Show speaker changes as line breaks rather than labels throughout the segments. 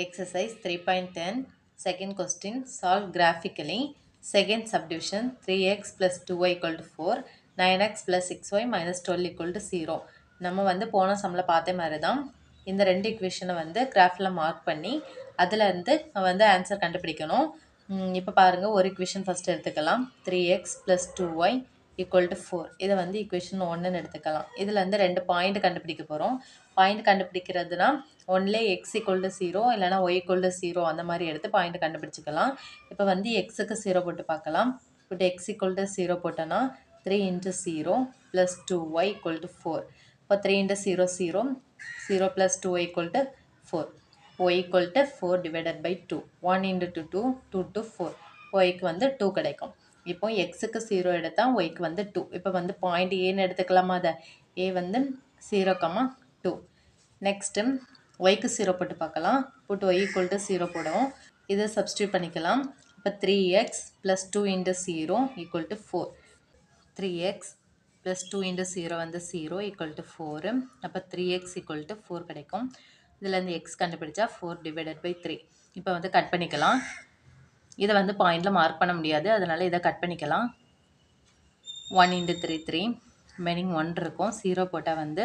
Exercise 3.10 second question solve graphically second subdivision 3x plus 2y equal to 4 9x plus 6y minus 12 equal to 0 நம்ம வந்து போன சம்ல பார்த்த மாதிரி தான் இந்த ரெண்டு இக்குவேஷனை வந்து கிராஃபில் மார்க் பண்ணி அதில் இருந்து வந்து ஆன்சர் கண்டுபிடிக்கணும். இப்போ பாருங்கள், ஒரு இக்குவேஷன் ஃபஸ்ட் எடுத்துக்கலாம். 3x plus 2y equal to 4 இதை வந்து இக்குவேஷன் 1ன்னு எடுத்துக்கலாம். இதில் வந்து ரெண்டு பாயிண்ட் கண்டுபிடிக்க போகிறோம். பாயிண்ட் கண்டுபிடிக்கிறதுனா ஒன்லே எக்ஸ் ஈக்குவல் டு 0 இல்லைனா ஒய் ஈக்குவல் டு 0 அந்த மாதிரி எடுத்து பாயிண்ட் கண்டுபிடிச்சிக்கலாம். இப்போ வந்து எக்ஸுக்கு 0 போட்டு பார்க்கலாம். இப்போ எக்ஸ் ஈக்குவல் டு 0 போட்டோன்னா 3 into 0 plus 2y equal to 4. இப்போ 3 into 0 0 0 plus 2y equal to 4. y equal to 4 divided by 2. 1 into 2 2 2 to 4. yக்கு வந்து 2 கிடைக்கும். இப்போ எக்ஸுக்கு 0 எடுத்தால் ஒய்க்கு வந்து 2. இப்போ வந்து பாயிண்ட் ஏன்னு எடுத்துக்கலாமா? அதை ஏ வந்து 0,2. நெக்ஸ்ட்டு ஒய்க்கு 0 போட்டு பார்க்கலாம். போட்டு ஒய் ஈக்குவல் டு 0 போடுவோம். இதை சப்ஸ்டியூட் பண்ணிக்கலாம். இப்போ 3x plus 2 into 0 equal to 4. 3x plus 2 into 0 வந்து 0 equal to 4. அப்போ 3x equal to 4 கிடைக்கும். இதில் இந்த x கண்டுபிடிச்சா 4 divided by 3. இப்போ வந்து கட் பண்ணிக்கலாம். இதை வந்து பாயிண்டில் மார்க் பண்ண முடியாது, அதனால் இதை கட் பண்ணிக்கலாம். 1 into 3 3 ரிமைனிங் 1 இருக்கும். 0 போட்டால் வந்து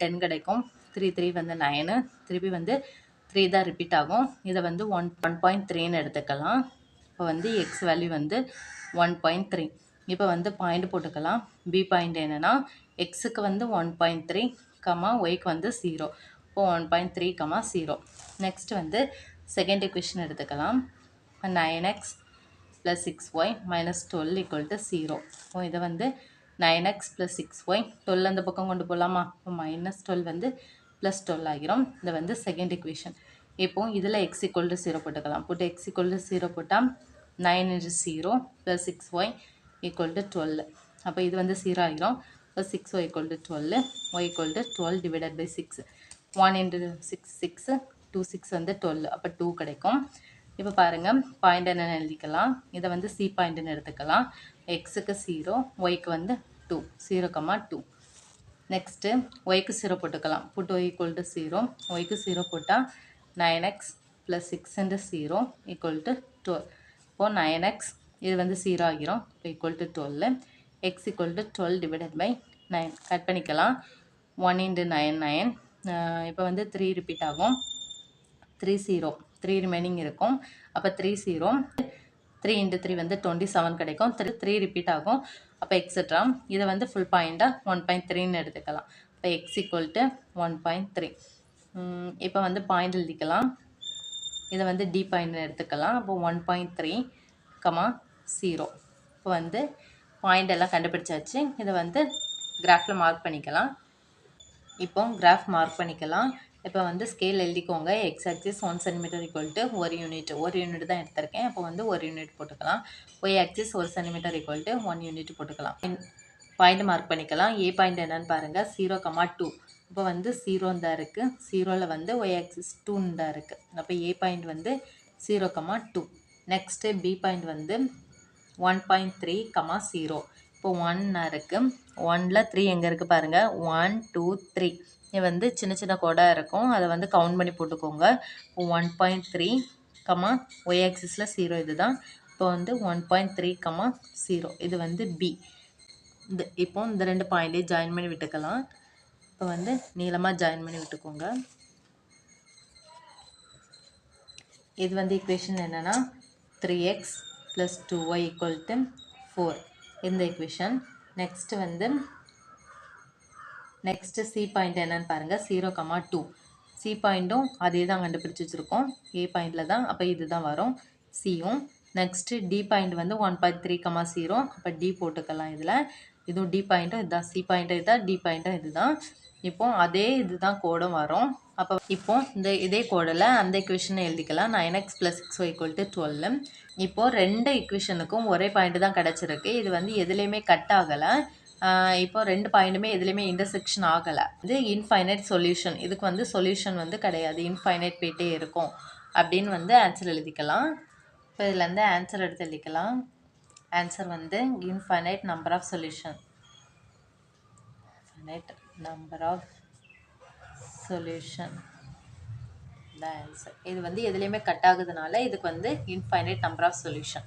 10 கிடைக்கும். 3 3 வந்து 9. திருப்பி வந்து 3 தான் ரிப்பீட் ஆகும். இதை வந்து 1.3ன்னு எடுத்துக்கலாம். இப்போ வந்து எக்ஸ் வேல்யூ வந்து 1.3. இப்போ வந்து பாயிண்ட் போட்டுக்கலாம். பி பாயிண்ட் என்னென்னா எக்ஸுக்கு வந்து 1.3 கமா ஒய்க்கு வந்து 0. இப்போ 1.3 கமா 0. நெக்ஸ்ட் வந்து செகண்ட் இக்குவேஷன் எடுத்துக்கலாம். 9x plus 6y minus 12 equal to 0. இப்போ இதை வந்து 9x plus 6y 12 அந்த பக்கம் கொண்டு போகலாமா? இப்போ மைனஸ் 12 வந்து ப்ளஸ் 12 ஆகிரும். இது வந்து செகண்ட் இக்குவேஷன். இப்போ இதில் x equal to 0 போட்டுக்கலாம். போட்டு x equal to 0 போட்டால் 9 into 0 plus 6y equal to 12. அப்போ இது வந்து 0 ஆகிரும். இப்போ 6y equal to 12, y equal to 12 divided by 6. 1 into 6 6 2 6 வந்து 12. அப்போ 2 கிடைக்கும். இப்போ பாருங்கள், பாயிண்ட் என்னென்னு எழுதிக்கலாம். இதை வந்து சி பாயிண்ட்னு எடுத்துக்கலாம். எக்ஸுக்கு 0, ஒய்க்கு வந்து 2, 0,2. நெக்ஸ்ட்டு ஒய்க்கு 0 போட்டுக்கலாம். புட்டு ஒய் ஈக்குவல் டு 0, ஒய்க்கு 0 போட்டால் 9x plus 6 into 0 equal to 12. இப்போது 9x இது வந்து 0 ஆகிரும். இப்போ equal to 12. X equal to 12 divided by 9. Cut பண்ணிக்கலாம். 1 into 9 9. இப்போ வந்து 3 ரிப்பீட் ஆகும். 3 0 3 ரிமைனிங் இருக்கும். அப்போ 3 0 3 into 3 வந்து 27 கிடைக்கும். 3 ரிப்பீட் ஆகும். அப்போ எக்ஸட்ரா இதை வந்து ஃபுல் பாயிண்ட்டாக 1.3ன்னு எடுத்துக்கலாம். இப்போ எக்ஸ் ஈக்குவல் டு 1.3. இப்போ வந்து பாயிண்ட் எழுதிக்கலாம். இதை வந்து டி பாயிண்ட்னு எடுத்துக்கலாம். அப்போ 1.3 கமா 0. இப்போ வந்து பாயிண்ட் எல்லாம் கண்டுபிடிச்சாச்சு. இதை வந்து கிராஃபில் மார்க் பண்ணிக்கலாம். இப்போ கிராஃப் மார்க் பண்ணிக்கலாம். இப்போ வந்து ஸ்கேல் எழுதிக்கோங்க. X axis 1 centimetre equal to 1 unit. 1 unit தான் எடுத்திருக்கேன். அப்போ வந்து 1 யூனிட் போட்டுக்கலாம். Y axis 1 centimetre equal to 1 unit போட்டுக்கலாம். பாயிண்ட் மார்க் பண்ணிக்கலாம். ஏ பாயிண்ட் என்னன்னு பாருங்கள், 0,2. இப்போ வந்து 0 தான் இருக்குது. 0ல் வந்து ஒய் ஆக்சிஸ் 2 தான் இருக்குது. அப்போ ஏ பாயிண்ட் வந்து 0,2. நெக்ஸ்ட்டு பி பாயிண்ட் வந்து 1.3, 0. இப்போ 1 இருக்குது. 1ல் 3 எங்கே இருக்குது பாருங்கள், 1 2 3. இது வந்து சின்ன சின்ன கோடாக இருக்கும். அதை வந்து கவுண்ட் பண்ணி போட்டுக்கோங்க. 1.3, ஒய் ஆக்சிஸில் 0 இது தான். இப்போ வந்து 1.3, 0 இது வந்து பி. இப்போ இந்த ரெண்டு பாயிண்ட்டையும் ஜாயின் பண்ணி விட்டுக்கலாம். இப்போ வந்து நீளமாக ஜாயின் பண்ணி விட்டுக்கோங்க. இது வந்து ஈக்குவேஷன் என்னென்னா 3x plus 2y equal to 4 இந்த ஈக்குவேஷன். நெக்ஸ்ட்டு வந்து நெக்ஸ்ட்டு சி பாயிண்ட் என்னன்னு பாருங்கள், 0,2. சி பாயிண்ட்டும் அதே தான் கண்டுபிடிச்சி வச்சுருக்கோம். ஏ பாயிண்டில் தான். அப்போ இது தான் வரும் சியும். நெக்ஸ்ட்டு டி பாயிண்ட் வந்து 1.3, 0. அப்போ டி போட்டுக்கலாம். இதில் இதுவும் டி பாயிண்ட்டும் இதுதான். சி பாயிண்ட்டும் இதுதான், டி பாயிண்ட்டும் இதுதான். இப்போ அதே இதுதான் கோடும் வரும். அப்போ இப்போ இதே கோடில் அந்த இக்குவேஷனை எழுதிக்கலாம். 9x plus 6y equal to 12. இப்போது ரெண்டு இக்குவேஷனுக்கும் ஒரே பாயிண்ட் தான் கிடச்சிருக்கு. இது வந்து எதுலேயுமே கட் ஆகலை. இப்போ ரெண்டு பாயிண்ட்டுமே எதுலேயுமே இன்டர்செக்ஷன் ஆகலை. இது இன்ஃபைனைட் சொல்யூஷன். இதுக்கு வந்து சொல்யூஷன் வந்து கிடையாது, இன்ஃபைனைட் போயிட்டே இருக்கும் அப்படின்னு வந்து ஆன்சர் எழுதிக்கலாம். இப்போ இதுலேருந்து ஆன்சர் எடுத்து எழுதிக்கலாம். ஆன்சர் வந்து infinite number of solution. Infinite number of solution the answer. இது வந்து எதுலேயுமே கட் ஆகுதுனால இதுக்கு வந்து இன்ஃபைனைட் நம்பர் ஆஃப் சொல்யூஷன்.